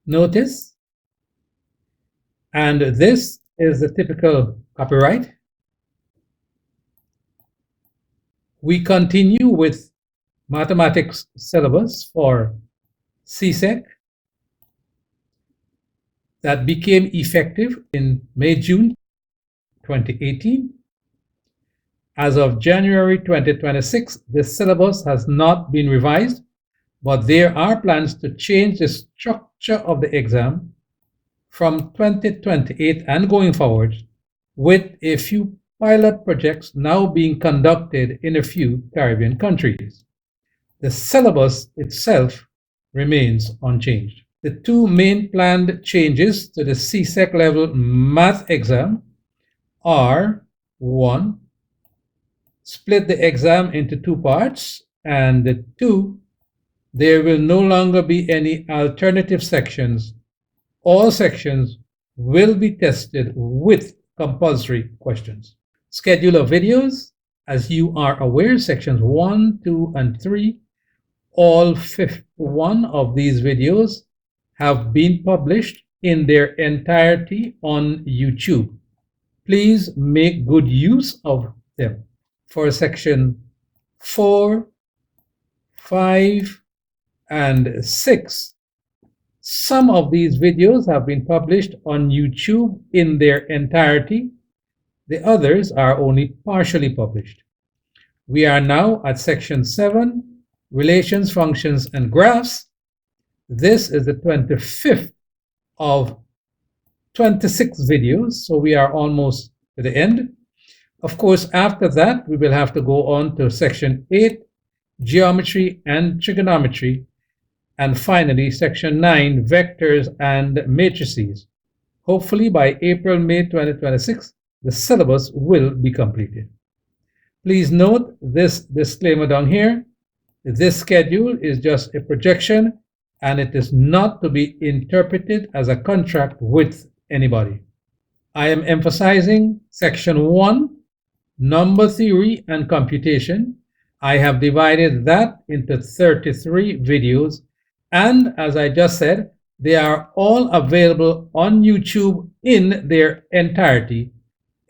notice, and this is the typical copyright. We continue with mathematics syllabus for CSEC that became effective in May-June 2018. As of January 2026, the syllabus has not been revised, but there are plans to change the structure of the exam from 2028 and going forward, with a few pilot projects now being conducted in a few Caribbean countries. The syllabus itself remains unchanged. The two main planned changes to the CSEC level math exam are: one, split the exam into two parts, and two, there will no longer be any alternative sections. All sections will be tested with compulsory questions. Schedule of videos: as you are aware, sections 1, 2, and 3, all 51 of these videos have been published in their entirety on YouTube. Please make good use of them. For section 4, 5, and 6, some of these videos have been published on YouTube in their entirety. The others are only partially published. We are now at section 7, relations, functions, and graphs. This is the 25th of 26 videos, so we are almost to the end. Of course, after that, we will have to go on to section 8, geometry and trigonometry, and finally, section 9, vectors and matrices. Hopefully, by April-May 2026, the syllabus will be completed. Please note this disclaimer down here. This schedule is just a projection, and it is not to be interpreted as a contract with anybody. I am emphasizing section 1, number theory and computation. I have divided that into 33 videos, and as I just said, they are all available on YouTube in their entirety,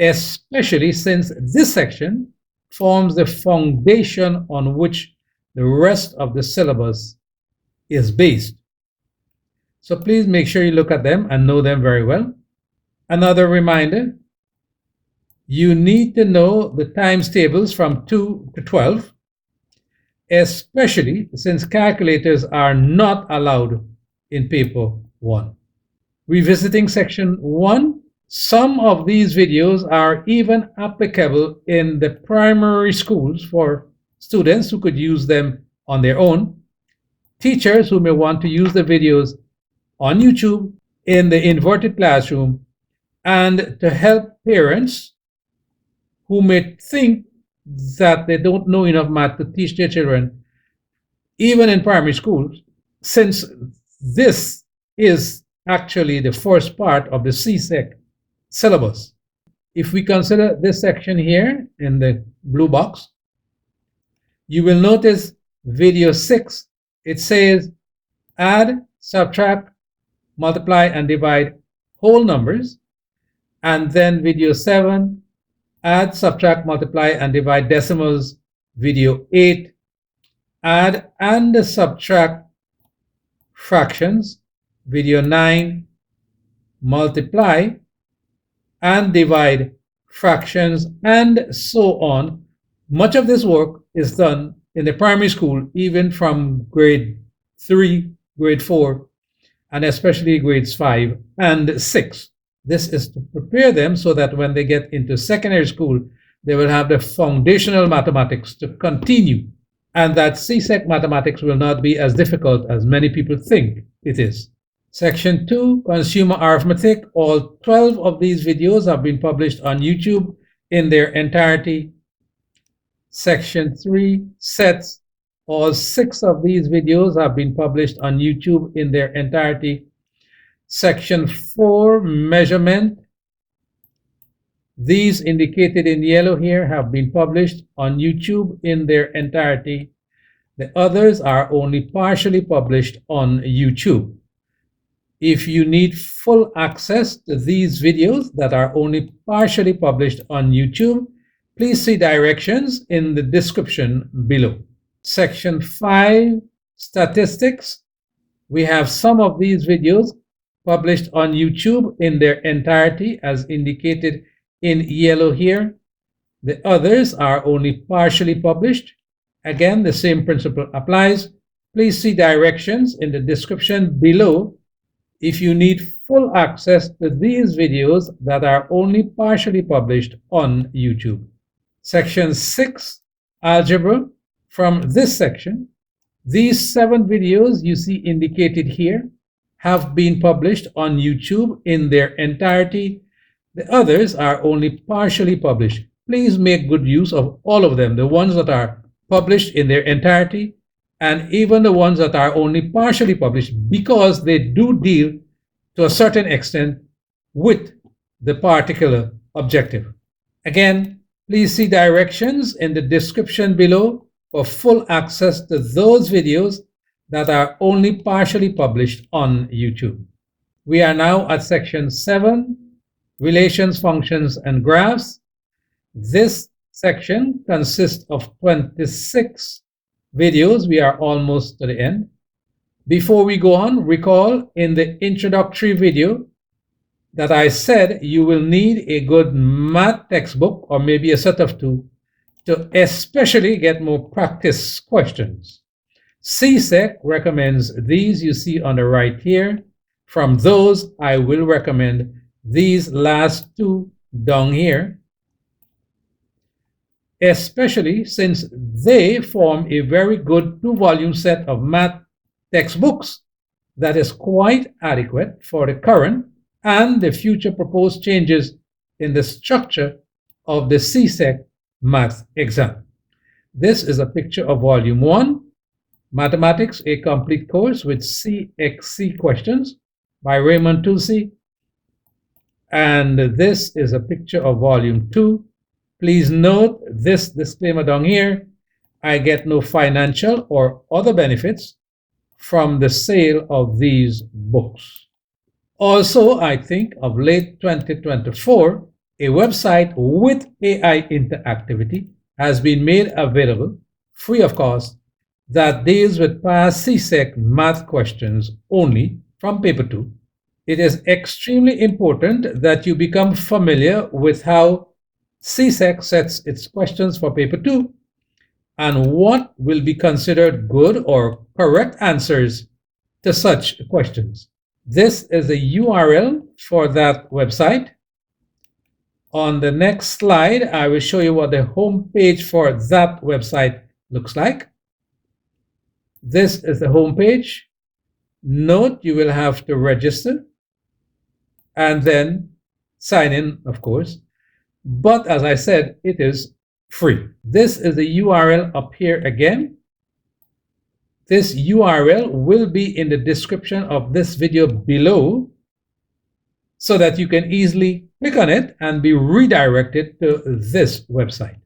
especially since this section forms the foundation on which the rest of the syllabus is based. So please make sure you look at them and know them very well. Another reminder, you need to know the times tables from 2 to 12, especially since calculators are not allowed in paper 1. Revisiting section 1, some of these videos are even applicable in the primary schools for students who could use them on their own, teachers who may want to use the videos on YouTube in the inverted classroom, and to help parents who may think that they don't know enough math to teach their children, even in primary schools, since this is actually the first part of the CSEC syllabus. If we consider this section here in the blue box, you will notice video 6, it says add, subtract, multiply, and divide whole numbers. And then video 7, add, subtract, multiply, and divide decimals. Video 8, add and subtract fractions. Video 9, multiply and divide fractions, and so on. Much of this work is done in the primary school, even from grade 3, grade 4, and especially grades 5 and 6. This is to prepare them so that when they get into secondary school, they will have the foundational mathematics to continue, and that CSEC mathematics will not be as difficult as many people think it is. Section 2, consumer arithmetic. All 12 of these videos have been published on YouTube in their entirety. Section 3, sets. All 6 of these videos have been published on YouTube in their entirety. Section 4, measurement. These indicated in yellow here have been published on YouTube in their entirety. The others are only partially published on YouTube. If you need full access to these videos that are only partially published on YouTube, please see directions in the description below. Section 5, Statistics. We have some of these videos published on YouTube in their entirety as indicated in yellow here. The others are only partially published. Again, the same principle applies. Please see directions in the description below if you need full access to these videos that are only partially published on YouTube. Section 6, Algebra. From this section, these 7 videos you see indicated here have been published on YouTube in their entirety. The others are only partially published. Please make good use of all of them, the ones that are published in their entirety and even the ones that are only partially published, because they do deal to a certain extent with the particular objective. Again, please see directions in the description below for full access to those videos that are only partially published on YouTube. We are now at section 7, Relations, Functions, and Graphs. This section consists of 26 videos. We are almost to the end. Before we go on, recall in the introductory video that I said you will need a good math textbook or maybe a set of 2 to especially get more practice questions. CSEC recommends these you see on the right here. From those, I will recommend these last 2 down here, especially since they form a very good 2-volume set of math textbooks that is quite adequate for the current and the future proposed changes in the structure of the CSEC math exam. This is a picture of volume 1, Mathematics, a Complete Course with CXC Questions by Raymond Tulsi. And this is a picture of volume 2. Please note this disclaimer down here. I get no financial or other benefits from the sale of these books. Also, I think of late 2024, a website with AI interactivity has been made available, free of cost, that deals with past CSEC math questions only from paper 2. It is extremely important that you become familiar with how CSEC sets its questions for paper 2 and what will be considered good or correct answers to such questions. This is a URL for that website. On the next slide, I will show you what the home page for that website looks like. This is the home page. Note you will have to register and then sign in, of course. But as I said, it is free. This is the URL up here again. This URL will be in the description of this video below so that you can easily click on it and be redirected to this website.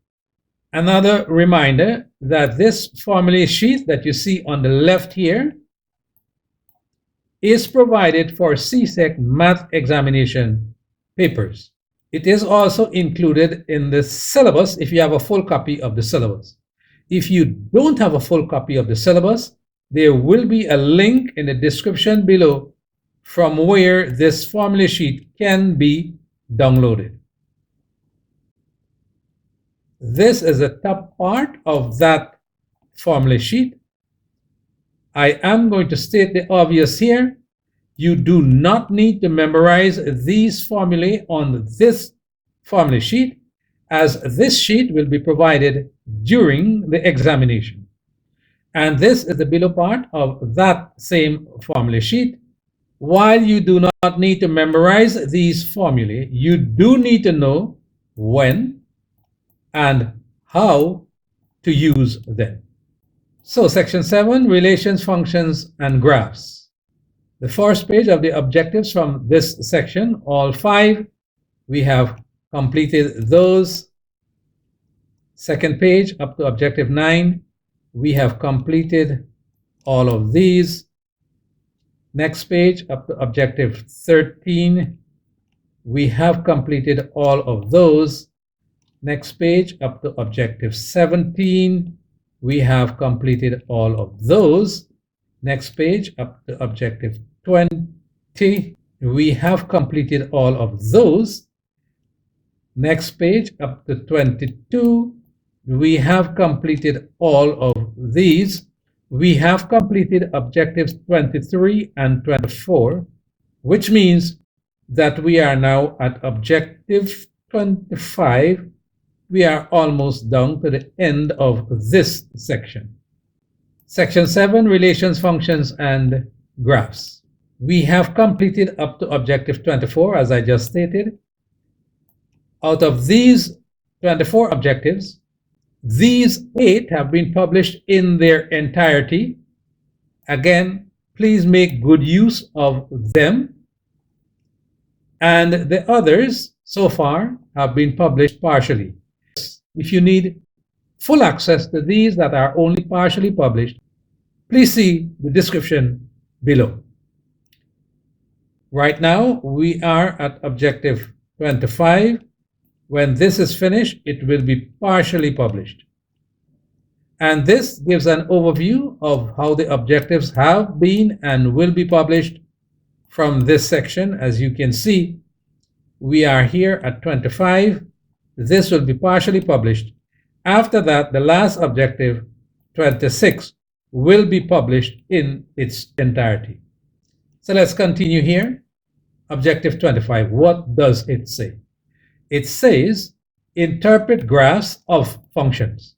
Another reminder that this formula sheet that you see on the left here is provided for CSEC math examination papers. It is also included in the syllabus if you have a full copy of the syllabus. If you don't have a full copy of the syllabus, there will be a link in the description below from where this formula sheet can be downloaded. This is the top part of that formula sheet. I am going to state the obvious here. You do not need to memorize these formulae on this formula sheet, as this sheet will be provided during the examination. And this is the below part of that same formula sheet. While you do not need to memorize these formulae, you do need to know when and how to use them. So section 7, Relations, Functions, and Graphs. The first page of the objectives from this section, all 5, we have completed those. Second page up to objective 9, we have completed all of these. Next page, up to objective 13, we have completed all of those. Next page, up to objective 17, we have completed all of those. Next page, up to objective 20, we have completed all of those. Next page, up to 22, we have completed all of these. We have completed objectives 23 and 24, which means that we are now at objective 25. We are almost down to the end of this section. Section 7, relations, functions, and graphs. We have completed up to objective 24, as I just stated. Out of these 24 objectives, these 8 have been published in their entirety. Again, please make good use of them. And the others so far have been published partially. If you need full access to these that are only partially published, please see the description below. Right now, we are at objective 25. When this is finished, it will be partially published. And this gives an overview of how the objectives have been and will be published from this section. As you can see, we are here at 25. This will be partially published. After that, the last objective, 26, will be published in its entirety. So let's continue here. Objective 25, what does it say? It says, interpret graphs of functions.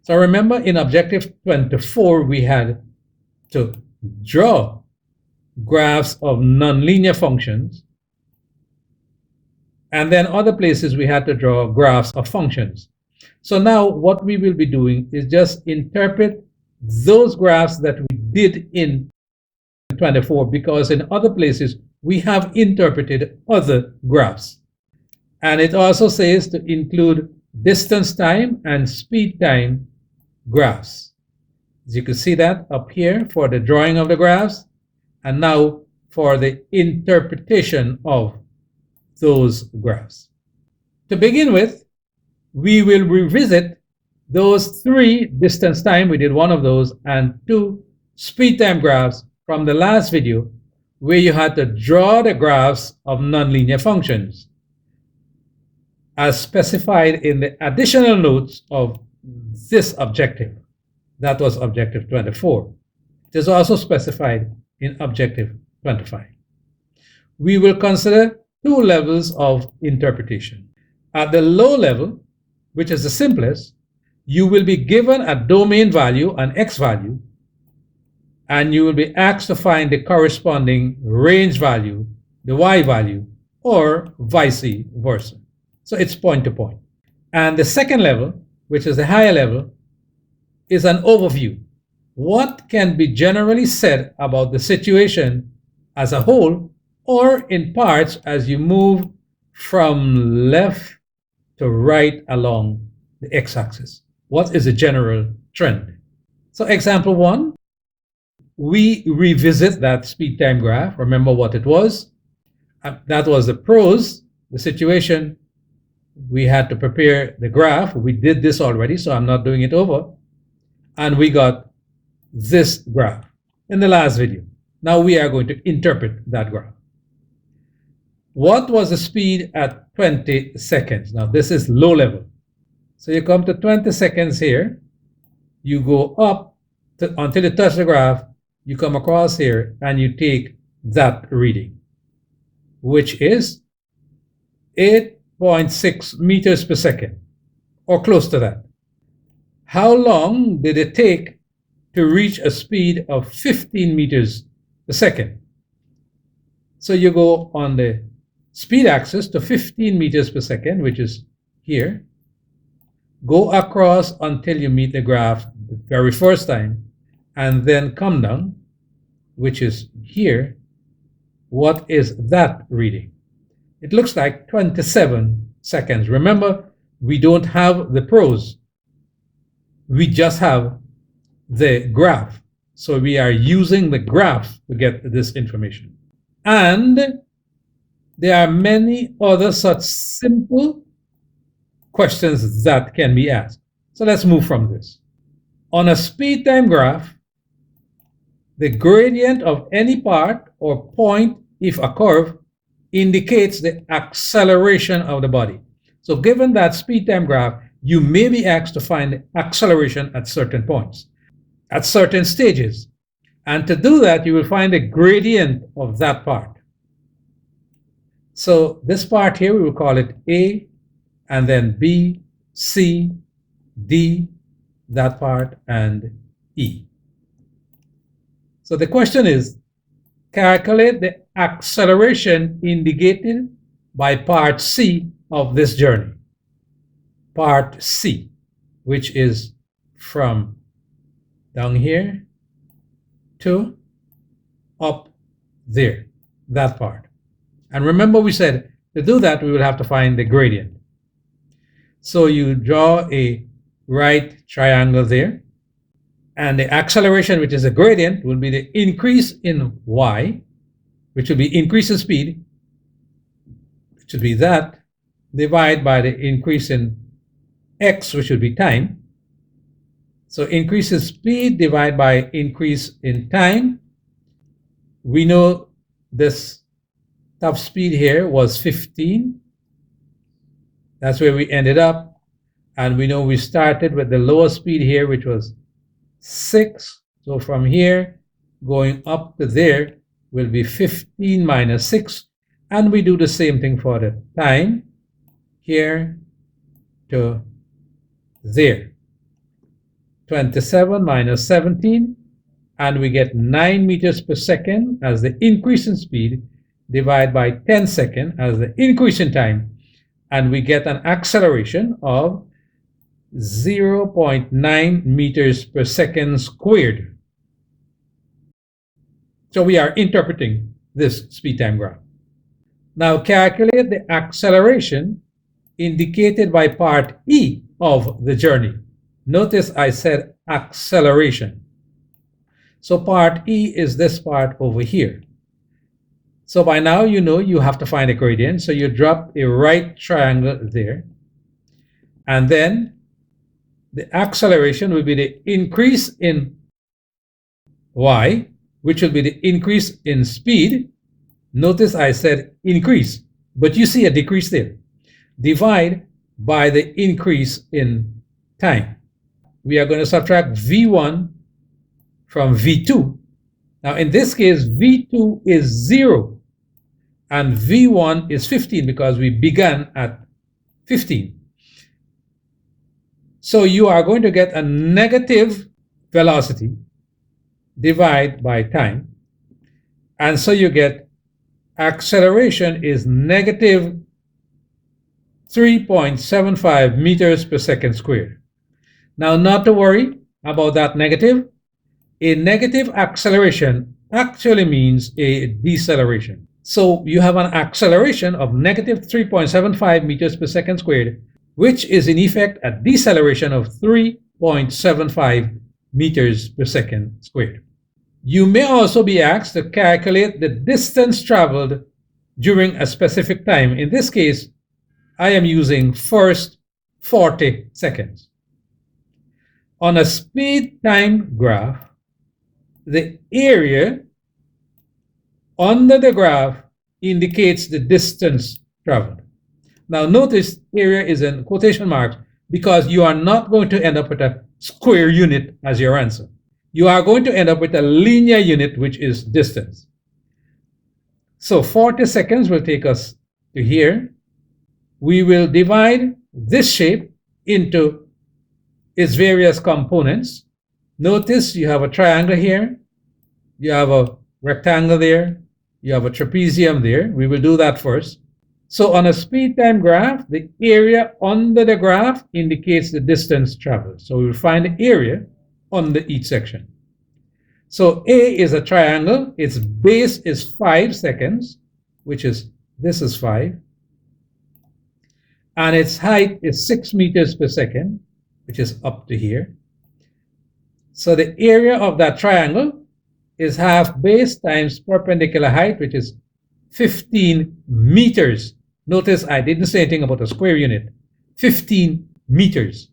So remember, in objective 24, we had to draw graphs of nonlinear functions. And then other places we had to draw graphs of functions. So now what we will be doing is just interpret those graphs that we did in 24, because in other places we have interpreted other graphs. And it also says to include distance time and speed time graphs. As you can see that up here for the drawing of the graphs, and now for the interpretation of those graphs. To begin with, we will revisit those 3 distance time, we did one of those, and 2 speed time graphs from the last video, where you had to draw the graphs of nonlinear functions as specified in the additional notes of this objective. That was objective 24. It is also specified in objective 25. We will consider 2 levels of interpretation. At the low level, which is the simplest, you will be given a domain value, an x value, and you will be asked to find the corresponding range value, the y value, or vice versa. So it's point to point. And the second level, which is the higher level, is an overview. What can be generally said about the situation as a whole, or in parts as you move from left to right along the x-axis? What is the general trend? So example 1, we revisit that speed time graph. Remember what it was? That was the pros, the situation. We had to prepare the graph. We did this already, so I'm not doing it over. And we got this graph in the last video. Now we are going to interpret that graph. What was the speed at 20 seconds? Now this is low level. So you come to 20 seconds here. You go up until you touch the graph. You come across here and you take that reading, which is 8.6 meters per second, or close to that. How long did it take to reach a speed of 15 meters per second? So you go on the speed axis to 15 meters per second, which is here. Go across until you meet the graph the very first time, and then come down, which is here. What is that reading? It looks like 27 seconds. Remember, we don't have the pros. We just have the graph. So we are using the graph to get this information. And there are many other such simple questions that can be asked. So let's move from this. On a speed time graph, the gradient of any part or point, if a curve, indicates the acceleration of the body. So given that speed time graph, you may be asked to find the acceleration at certain points, at certain stages. And to do that, you will find the gradient of that part. So this part here, we will call it A, and then B, C, D, that part, and E. So the question is, calculate the acceleration indicated by part C of this journey. Part C, which is from down here to up there, that part. And remember we said to do that, we will have to find the gradient. So you draw a right triangle there, and the acceleration, which is a gradient, will be the increase in y, which will be increase in speed, which will be that, divided by the increase in x, which would be time. So increase in speed divided by increase in time. We know this top speed here was 15. That's where we ended up. And we know we started with the lower speed here, which was 6. So from here, going up to there will be 15 minus 6. And we do the same thing for the time, here to there. 27 minus 17, and we get 9 meters per second as the increase in speed, divided by 10 seconds as the increase in time, and we get an acceleration of 0.9 meters per second squared. So we are interpreting this speed time graph. Now calculate the acceleration indicated by part E of the journey. Notice I said acceleration. So part E is this part over here. So by now you know you have to find a gradient. So you drop a right triangle there. And then the acceleration will be the increase in y, which will be the increase in speed. Notice I said increase, but you see a decrease there. Divide by the increase in time. We are going to subtract V1 from V2. Now in this case, V2 is 0 and V1 is 15 because we began at 15. So you are going to get a negative velocity divided by time. And so you get acceleration is negative 3.75 meters per second squared. Now, not to worry about that negative. A negative acceleration actually means a deceleration. So you have an acceleration of negative 3.75 meters per second squared, which is in effect a deceleration of 3.75 meters per second squared. You may also be asked to calculate the distance traveled during a specific time. In this case, I am using first 40 seconds. On a speed time graph, the area under the graph indicates the distance traveled. Now notice area is in quotation marks because you are not going to end up with a square unit as your answer. You are going to end up with a linear unit, which is distance. So 40 seconds will take us to here. We will divide this shape into its various components. Notice you have a triangle here, you have a rectangle there, you have a trapezium there. We will do that first. So on a speed time graph, the area under the graph indicates the distance traveled. So we will find the area under each section. So A is a triangle, its base is 5 seconds, which is, this is 5. And its height is 6 meters per second, which is up to here. So the area of that triangle is half base times perpendicular height, which is 15 meters. Notice I didn't say anything about a square unit. 15 meters.